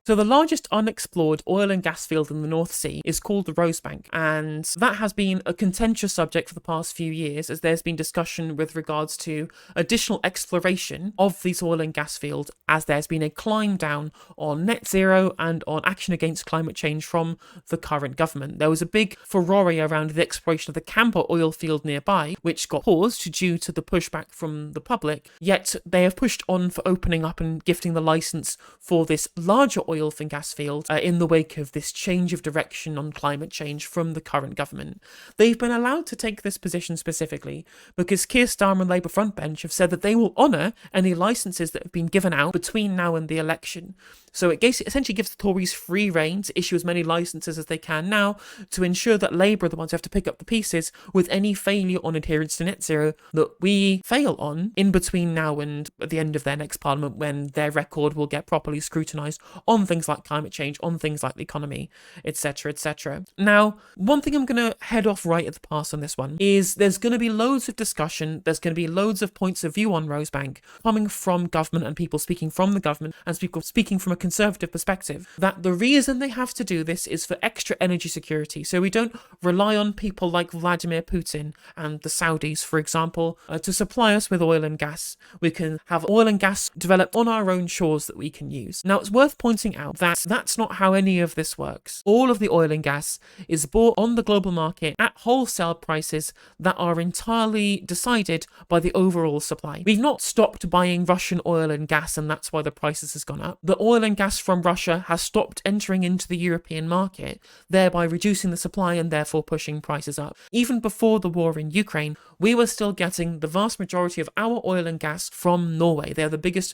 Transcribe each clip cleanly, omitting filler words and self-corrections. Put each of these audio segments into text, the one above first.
So the largest unexplored oil and gas field in the North Sea is called the Rosebank, and that has been a contentious subject for the past few years, as there's been discussion with regards to additional exploration of these oil and gas fields, as there's been a climb down on net zero and on action against climate change from the current government. There was a big furore around the exploration of the Camber oil field nearby, which got paused due to the pushback from the public, yet they have pushed on for opening up and gifting the license for this larger oil and gas field in the wake of this change of direction on climate change from the current government. They've been allowed to take this position specifically because Keir Starmer and Labour frontbench have said that they will honour any licences that have been given out between now and the election. So it essentially gives the Tories free rein to issue as many licences as they can now to ensure that Labour are the ones who have to pick up the pieces with any failure on adherence to net zero that we fail on in between now and at the end of their next parliament, when their record will get properly scrutinised on things like climate change, on things like the economy, etc, etc. Now, one thing I'm going to head off right at the pass on this one is there's going to be loads of discussion, there's going to be loads of points of view on Rosebank coming from government and people speaking from the government and people speaking from a conservative perspective, that the reason they have to do this is for extra energy security, so we don't rely on people like Vladimir Putin and the Saudis, for example, to supply us with oil and gas. We can have oil and gas developed on our own shores that we can use. Now, it's worth pointing out that that's not how any of this works. All of the oil and gas is bought on the global market at wholesale prices that are entirely decided by the overall supply. We've not stopped buying Russian oil and gas, and that's why the prices has gone up. The oil and gas from Russia has stopped entering into the European market, thereby reducing the supply and therefore pushing prices up. Even before the war in Ukraine, we were still getting the vast majority of our oil and gas from Norway. They're the biggest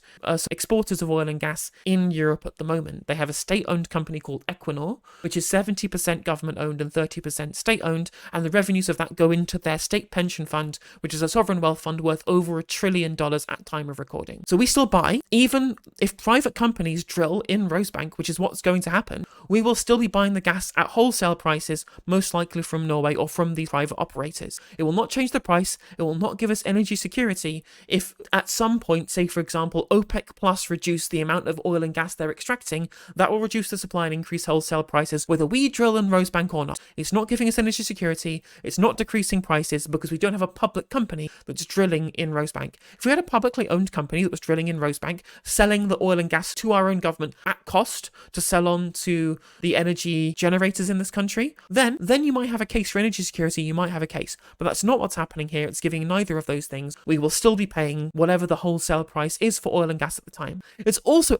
exporters of oil and gas in Europe at the moment. They have a state-owned company called Equinor, which is 70% government-owned and 30% state-owned, and the revenues of that go into their state pension fund, which is a sovereign wealth fund worth over $1 trillion at time of recording. So we still buy, even if private companies drill in Rosebank, which is what's going to happen, we will still be buying the gas at wholesale prices, most likely from Norway or from these private operators. It will not change the price, it will not give us energy security if at some point, say for example, OPEC Plus reduce the amount of oil and gas they're extracting, that will reduce the supply and increase wholesale prices, whether we drill in Rosebank or not. It's not giving us energy security, it's not decreasing prices because we don't have a public company that's drilling in Rosebank. If we had a publicly owned company that was drilling in Rosebank, selling the oil and gas to our own government at cost to sell on to the energy generators in this country, then you might have a case for energy security, you might have a case. But that's not what's happening here. It's giving neither of those things. We will still be paying whatever the wholesale price is for oil and gas at the time. It's also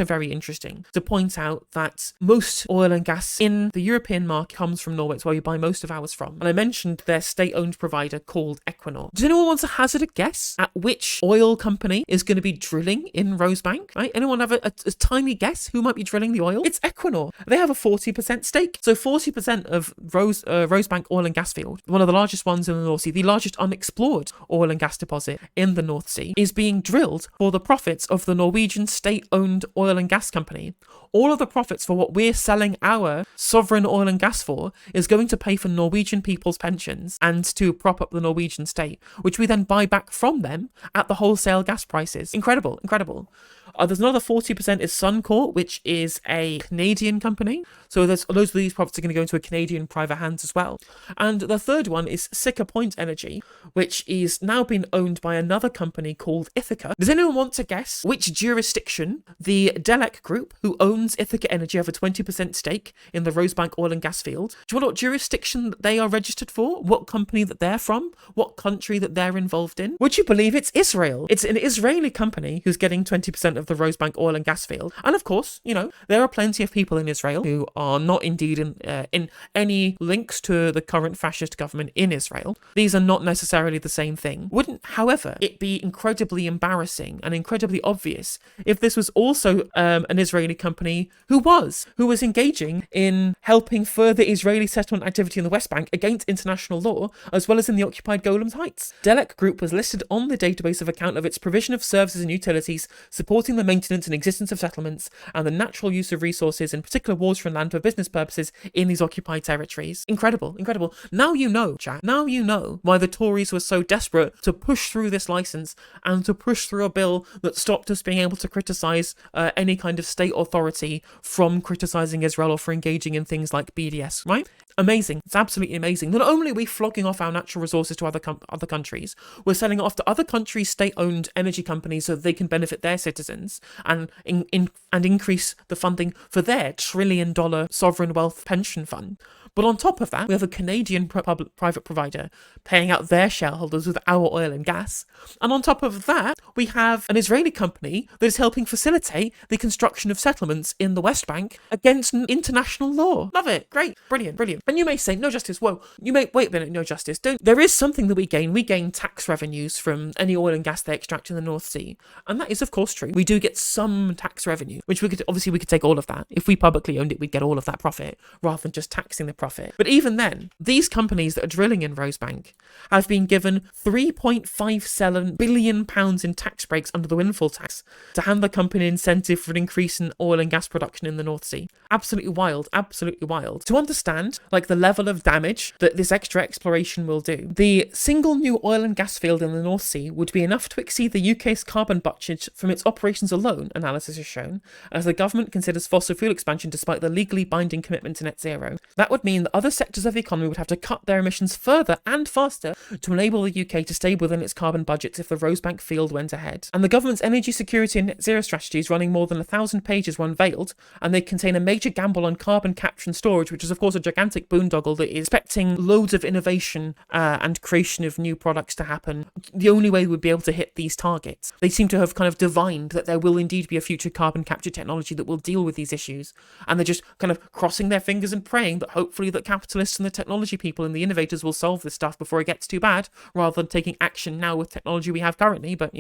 very interesting to point out that most oil and gas in the European market comes from Norway. It's where we buy most of ours from. And I mentioned their state-owned provider called Equinor. Does anyone want to hazard a guess at which oil company is going to be drilling in Rosebank? Right? Anyone have a tiny guess who might be drilling the oil? It's Equinor. They have a 40% stake. So 40% of Rosebank oil and gas field, one of the largest ones in the North Sea, the largest unexplored oil and gas deposit in the North Sea, is being drilled for the profits of the Norwegian state-owned oil and gas company. All of the profits for what we're selling our sovereign oil and gas for is going to pay for Norwegian people's pensions and to prop up the Norwegian state, which we then buy back from them at the wholesale gas prices. Incredible. There's another 40% is Suncor, which is a Canadian company. So loads of these profits are going to go into a Canadian private hands as well. And the third one is Siccar Point Energy, which is now being owned by another company called Ithaca. Does anyone want to guess which jurisdiction the Delek Group, who owns Ithaca Energy, have a 20% stake in the Rosebank oil and gas field? Do you know what jurisdiction they are registered for? What company that they're from? What country that they're involved in? Would you believe it's Israel? It's an Israeli company who's getting 20% of the Rosebank oil and gas field. And of course, there are plenty of people in Israel who are not indeed in any links to the current fascist government in Israel. These are not necessarily the same thing. Wouldn't, however, it be incredibly embarrassing and incredibly obvious if this was also an Israeli company who was engaging in helping further Israeli settlement activity in the West Bank against international law, as well as in the occupied Golan Heights? Delek Group was listed on the database of account of its provision of services and utilities, supporting the maintenance and existence of settlements and the natural use of resources, in particular water and land, for business purposes in these occupied territories. Incredible. Now you know, chat. Now you know know why the Tories were so desperate to push through this license and to push through a bill that stopped us being able to criticise any kind of state authority from criticising Israel or for engaging in things like BDS, right? Amazing. It's absolutely amazing. Not only are we flogging off our natural resources to other countries, we're selling it off to other countries' state-owned energy companies so that they can benefit their citizens and increase the funding for their trillion-dollar sovereign wealth pension fund. But on top of that, we have a Canadian private provider paying out their shareholders with our oil and gas. And on top of that, we have an Israeli company that is helping facilitate the construction of settlements in the West Bank against international law. Love it. Great. Brilliant. And you may say, no justice. Whoa. You may, wait a minute, no justice. There is something that we gain. We gain tax revenues from any oil and gas they extract in the North Sea. And that is, of course, true. We do get some tax revenue, which we could take all of that. If we publicly owned it, we'd get all of that profit rather than just taxing the profit. But even then, these companies that are drilling in Rosebank have been given £3.57 billion in tax breaks under the windfall tax to hand the company an incentive for an increase in oil and gas production in the North Sea. Absolutely wild. To understand, the level of damage that this extra exploration will do, the single new oil and gas field in the North Sea would be enough to exceed the UK's carbon budget from its operations alone, analysis has shown, as the government considers fossil fuel expansion despite the legally binding commitment to net zero. That would mean that other sectors of the economy would have to cut their emissions further and faster to enable the UK to stay within its carbon budgets if the Rosebank field went ahead. And the government's energy security and net zero strategies, running more than 1,000 pages, were unveiled, and they contain a major gamble on carbon capture and storage, which is of course a gigantic boondoggle that is expecting loads of innovation and creation of new products to happen. The only way we'd be able to hit these targets. They seem to have kind of divined that there will indeed be a future carbon capture technology that will deal with these issues, and they're just kind of crossing their fingers and praying that hopefully that capitalists and the technology people and the innovators will solve this stuff before it gets too bad, rather than taking action now with technology we have currently. But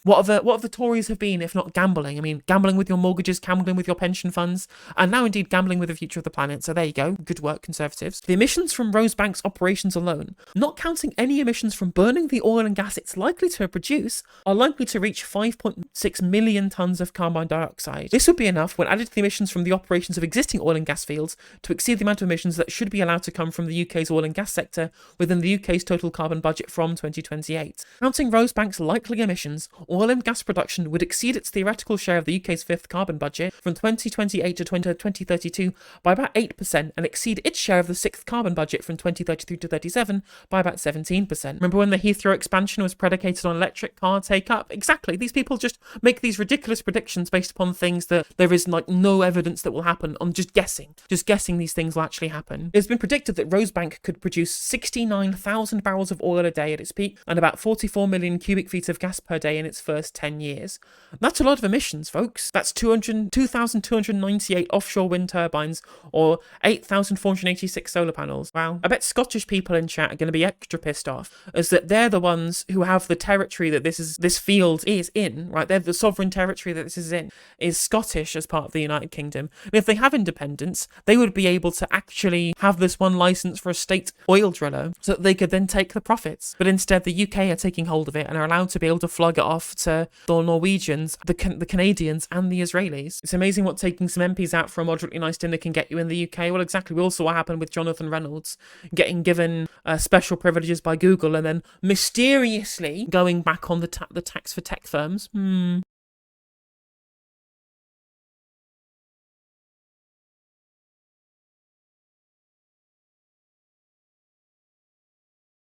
what have the Tories have been if not gambling? I mean, gambling with your mortgages, gambling with your pension funds, and now indeed gambling with the future of the planet. So there you go. Good work, Conservatives. The emissions from Rosebank's operations alone, not counting any emissions from burning the oil and gas it's likely to produce, are likely to reach 5.6 million tonnes of carbon dioxide. This would be enough, when added to the emissions from the operations of existing oil and gas fields, to exceed the amount of emissions that should be allowed to come from the UK's oil and gas sector within the UK's total carbon budget from 2028. Counting Rosebank's likely emissions, oil and gas production would exceed its theoretical share of the UK's fifth carbon budget from 2028 to 2032 by about 8%, and exceed its share of the sixth carbon budget from 2033 to 37 by about 17%. Remember when the Heathrow expansion was predicated on electric car take-up? Exactly. These people just make these ridiculous predictions based upon things that there is no evidence that will happen, on just guessing these things will actually happen. It's been predicted that Rosebank could produce 69,000 barrels of oil a day at its peak and about 44 million cubic feet of gas per day in its first 10 years. That's a lot of emissions, folks. That's 2,298 offshore wind turbines or 8,486 solar panels. Wow. I bet Scottish people in chat are going to be extra pissed off, as that they're the ones who have the territory that this field is in, right? They're the sovereign territory that this is in, is Scottish as part of the United Kingdom. And if they have independence, they would be able to actually have this one license for a state oil driller so that they could then take the profits. But instead, the UK are taking hold of it and are allowed to be able to flog it off to the Norwegians, the Canadians, and the Israelis. It's amazing what taking some MPs out for a moderately nice dinner can get you in the UK. Well, exactly. We all saw what happened with Jonathan Reynolds getting given special privileges by Google and then mysteriously going back on the tax for tech firms.